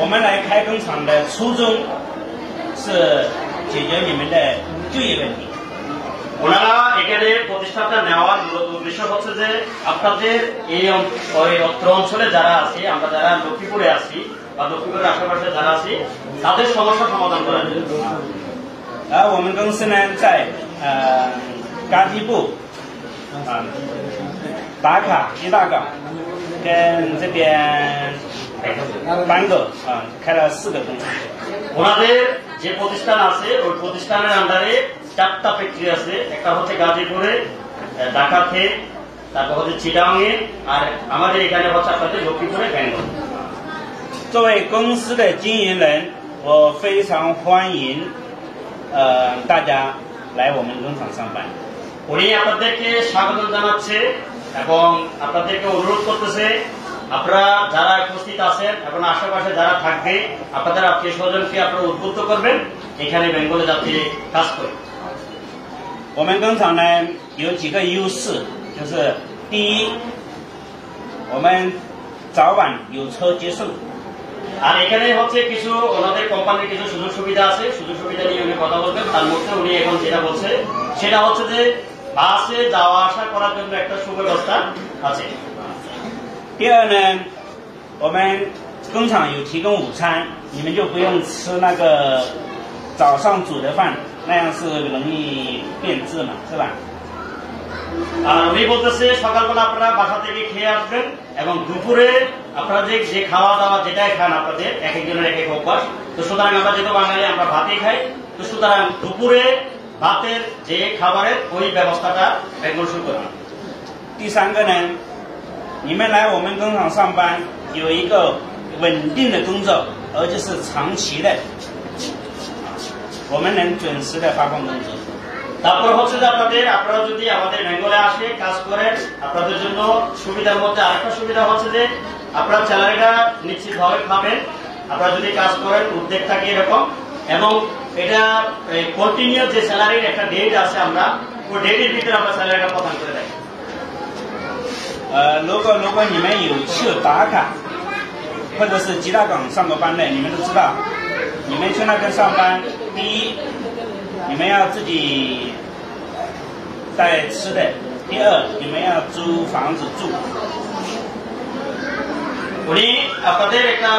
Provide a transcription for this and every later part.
我们来开工厂的初衷是解决你们的就业问题。ওনারা এখানে প্রতিষ্ঠানটা নেওয়ার মূলত উদ্দেশ্য হচ্ছে যে আপনাদের এই অত্র অঞ্চলে যারা আছে, আমরা যারা লক্ষ্মীপুরে আছি বা লক্ষ্মীপুরের আশেপাশে যারা আছি, তাদের সমস্যা সমাধান করার জন্য।我们公司呢在嘎地部打卡一大港跟这边班狗开了4个工厂。ওনাদের যে প্রতিষ্ঠান আছে ওই প্রতিষ্ঠানের আন্ডারে 4টা ফ্যাক্টরি আছে। একটা হচ্ছে গাজীপুরে, ঢাকাতে, তারপর হচ্ছে চিটাগাংয়ে, আর আমাদের এখানে হচ্ছে আপনাদের লক্ষ্মীপুরে, বেঙ্গল।作为公司的经营人，我非常欢迎大家来我们工厂上班。উনি আপনাদেরকে স্বাগত জানাচ্ছে এবং আপনাদেরকে অনুরোধ করতেছে আপনারা যারা উপস্থিত আছেন এবং আশেপাশে যারা থাকবে আপনাদের আত্মীয় স্বজনকে আপনারা উদ্বুদ্ধ করবেন এখানে বেঙ্গলে যাতে কাজ করে।我们工厂呢有几个优势，就是第一，我们早晚有车接送。আর এখানে হচ্ছে কিছু ওনাদের কোম্পানির কিছু সুযোগ সুবিধা আছে, সুযোগ সুবিধা নিয়ে উনি কথা বলবেন। তার মধ্যে উনি এখন যেটা বলছে সেটা হচ্ছে যে বাসে যাওয়া আসা করার জন্য একটা সুব্যবস্থা আছে।第二呢，我们工厂有提供午餐，你们就不用吃那个早上煮的饭，那样是容易变质嘛，是吧？আর উনি বলতেছে সকালবেলা আপনারা বাসা থেকে খেয়ে আসবেন এবং দুপুরে আপনারা যে খাওয়া দাওয়া যেটাই খান আপনাদের এক একজনের এক এক অভ্যাস। তো সুতরাং আমরা যেহেতু বাঙালি আমরা ভাতই খাই, তো সুতরাং দুপুরে ভাতের যে খাবারের ওই ব্যবস্থাটা বেঙ্গল শুরু করবেন।第三个呢，你们来我们工厂上班有一个稳定的工作，而且是长期的，我们能准时的发放工资。তারপর হচ্ছে যে আপনারা যদি আমাদের বেঙ্গলে আসে কাজ করেন, আপনাদের জন্য সুবিধার মধ্যে আরেকটা সুবিধা হচ্ছে যে আপনারা স্যালারিটা নিশ্চিতভাবে পাবেন। আপনারা যদি কাজ করেন উদ্যোগ থাকে এরকম, এবং এটা কন্টিনিউ যে স্যালারির একটা ডেট আছে আমরা ওই ডেটের ভিতরে আমরা স্যালারিটা প্রদান করে থাকি।如果你们有去打卡，或者是吉大港上过班的，你们都知道，你们去那边上班，第一，你们要自己带吃的；第二，你们要租房子住。উনি আপনাদের একটা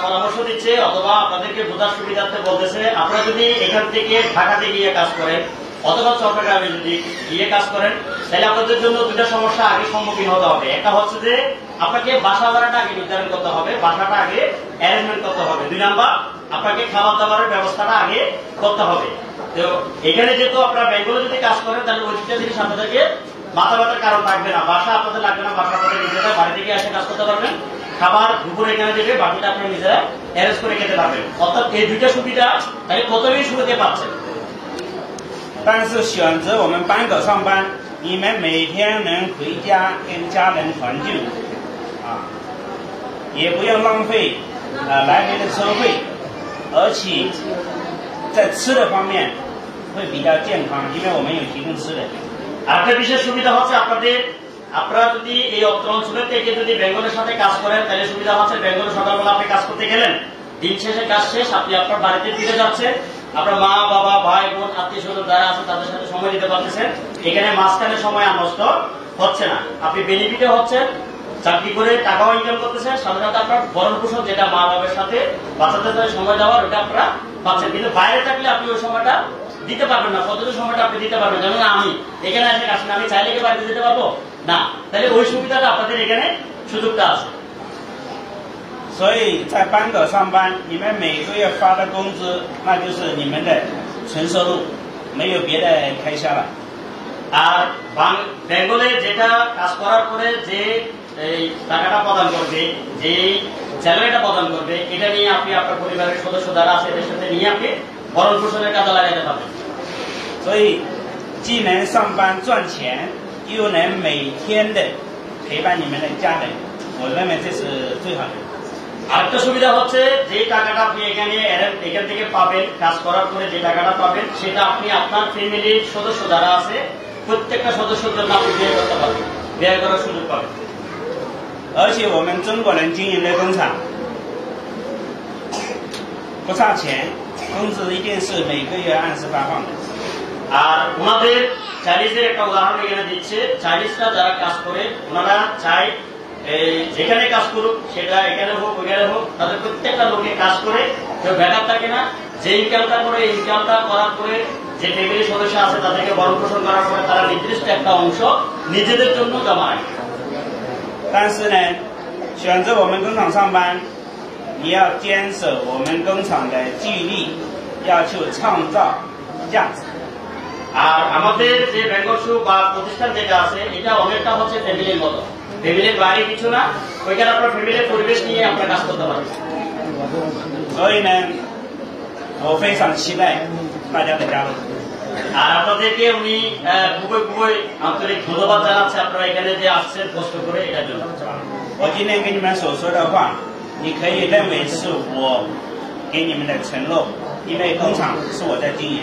পরামর্শ দিচ্ছে অথবা আপনাদেরকে বোঝার সুবিধার্থে বলতেছে আপনারা যদি এখান থেকে ঢাকাতে গিয়ে কাজ করেন অথবা চট্টগ্রামে যদি গিয়ে কাজ করেন তাহলে আপনাদের জন্য দুটা সমস্যা আগে সম্মুখীন হতে হবে। একটা হচ্ছে যে আপনাকে বাসা ভাড়াটা আগে নির্ধারণ করতে হবে, বাসাটা আগে অ্যারেঞ্জমেন্ট করতে হবে। 2 নাম্বার, আপনাকে খাবার দাবারের ব্যবস্থাটা আগে করতে হবে। তো এখানে যেহেতু আপনারা বেঙ্গলে যদি কাজ করেন তাহলে ওই দুটা জিনিস আপনাদেরকে মাথা ব্যথার কারণ থাকবে না। বাসা আপনাদের লাগবে না, বাসা আপনাদের নিজেরা বাড়ি থেকে এসে কাজ করতে পারবেন। খাবার দুপুরে এখানে দেবে, বাকিটা আপনি নিজেরা অ্যারেঞ্জ করে খেতে পারবেন। অর্থাৎ এই দুইটা সুবিধা তাই প্রথমেই শুরুতে পাচ্ছেন।但是选择我们班狗上班，你们每天能回家跟家人团聚，也不用浪费来回的车费，而且在吃的方面会比较健康，因为我们有提供吃的。আরেকটা বিশেষ সুবিধা হচ্ছে আপনারা যদি এই অত্র অঞ্চলের থেকে যদি বেঙ্গলের সাথে কাজ করেন তাহলে সুবিধা হচ্ছে বেঙ্গলে সকালবেলা আপনি কাজ করতে গেলেন, দিন শেষে কাজ শেষ আপনি আপনার বাড়িতে ফিরে যাচ্ছেন, আপনার মা বাবা ভাই বোন আত্মীয় স্বজন যারা আছে তাদের সাথে সময় দিতে পারতেছেন। এখানে মাঝখানে সময় আর নষ্ট হচ্ছে না, আপনি বেনিফিটে হচ্ছেন, চাকরি করে টাকাও ইনকাম করতেছেন, সাথে সাথে আপনার ভরণ পোষণ যেটা মা বাবার সাথে বাচ্চাদের সাথে সময় দেওয়ার ওটা আপনারা পাচ্ছেন। কিন্তু বাইরে থাকলে আপনি ওই সময়টা দিতে পারবেন না, কতটা সময়টা আপনি দিতে পারবেন। যেমন আমি এখানে এসে আসলে আমি চাইলে কি বাড়িতে যেতে পারবো না, তাহলে ওই সুবিধাটা আপনাদের এখানে সুযোগটা আছে।所以在班狗上班，你们每个月发的工资，那就是你们的纯收入，没有别的开销了。আর বেঙ্গলে যেটা কাজ করার পরে যে টাকাটা প্রদান করবে, যে স্যালারিটা প্রদান করবে, এটা নিয়ে আপনি আপনার পরিবারের সদস্য যারা আছে এদের সাথে নিয়ে আপনি ভরণ পোষণের কাজে লাগাতে পারবেন।所以既能上班赚钱，又能每天的陪伴你们的家人，我认为这是最好的。আরেকটা সুবিধা হচ্ছে যে টাকাটা আপনি এখান থেকে পাবেন, কাজ করার পরে যে টাকাটা পাবেন সেটা আপনি আপনার ফ্যামিলির সদস্য যারা আছে প্রত্যেকটা সদস্যের জন্য আপনি ব্যয় করতে পারবেন, ব্যয় করার সুযোগ পাবেন।而且我们中国人经营的工厂，不差钱，工资一定是每个月按时发放的。 আর ওনাদের চাইনিজের একটা উদাহরণ এখানে দিচ্ছে, চাইনিজরা যারা কাজ করে ওনারা চায় যেখানে কাজ করুক, সেটা এখানে হোক ওইখানে হোক, তাদের প্রত্যেকটা লোকে কাজ করে কেউ বেকার থাকে না। যে ইনকামটা করে ইনকামটা করার পরে যে ফ্যামিলির সদস্য আছে তাদেরকে ভরণ পোষণ করার পরে তারা নির্দিষ্ট একটা অংশ নিজেদের জন্য জমা রাখে। 但是呢，选择我们工厂上班，你要坚守我们工厂的纪律，要去创造价值。 আর আমাদের যে বেঙ্গল শু বা প্রতিষ্ঠান যেটা আছে এটা অনেকটা হচ্ছে ফ্যামিলির মতো, ফ্যামিলির বাইরে কিছু না, ওইখানে আপনার ফ্যামিলির পরিবেশ নিয়ে আপনার কাজ করতে পারবেন।所以呢，我非常期待大家的加入。 আর আপনাদেরকে উনি খুবই আন্তরিক ধন্যবাদ জানাচ্ছে আপনারা এখানে যে আসছেন কষ্ট করে এটার জন্য। 我今天跟你们所说的话，你可以认为是我给你们的承诺，因为工厂是我在经营。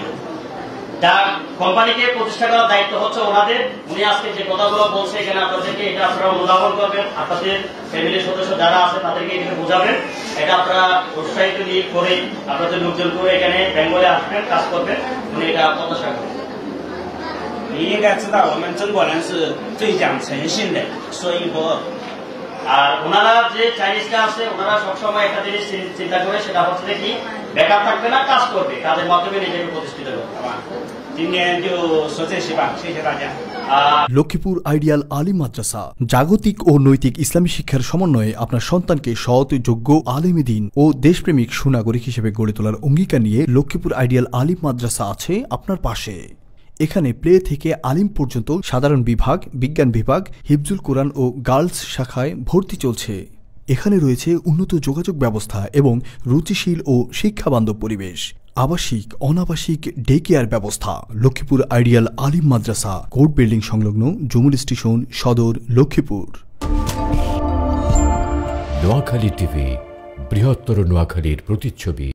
যা কোম্পানিকে প্রতিষ্ঠা করার দায়িত্ব হচ্ছে ওনাদের। উনি আজকে যে কথাগুলো বলছে এখানে আপনাদেরকে এটা আপনারা অনুধাবন করবেন, আপনাদের ফ্যামিলির সদস্য যারা আছে তাদেরকে এখানে বোঝাবেন, এটা আপনারা উৎসাহিত নিয়ে করে আপনাদের লোকজন করে এখানে বেঙ্গলে আসবেন, কাজ করবেন, উনি এটা প্রত্যাশা করেন। 你应该知道，我们中国人是最讲诚信的，说一不二。 আর ওনারা যে চাইনিজরা আছে ওনারা সবসময় একটা জিনিস চিন্তা করে, সেটা হচ্ছে যে কি বেকার থাকবে না, কাজ করবে, কাজের মাধ্যমে নিজেকে প্রতিষ্ঠিত করবে। 好吧，今天就说这些吧，谢谢大家。 লক্ষ্মীপুর আইডিয়াল আলিম মাদ্রাসা জাগতিক ও নৈতিক ইসলামী শিক্ষার সমন্বয়ে আপনার সন্তানকে সৎ, যোগ্য, আলেমে দ্বীন ও দেশপ্রেমিক সুনাগরিক হিসেবে গড়ে তোলার অঙ্গীকার নিয়ে লক্ষ্মীপুর আইডিয়াল আলিম মাদ্রাসা আছে আপনার পাশে। এখানে প্লে থেকে আলিম পর্যন্ত সাধারণ বিভাগ, বিজ্ঞান বিভাগ, হিফজুল কোরআন ও গার্লস শাখায় ভর্তি চলছে। এখানে রয়েছে উন্নত যোগাযোগ ব্যবস্থা এবং রুচিশীল ও শিক্ষাবান্ধব পরিবেশ, আবাসিক অনাবাসিক ডে কেয়ার ব্যবস্থা। লক্ষ্মীপুর আইডিয়াল আলিম মাদ্রাসা, কোর্ট বিল্ডিং সংলগ্ন, জমুল স্টেশন, সদর, লক্ষ্মীপুর। নোয়াখালী টিভি, বৃহত্তর নোয়াখালীর প্রতিচ্ছবি।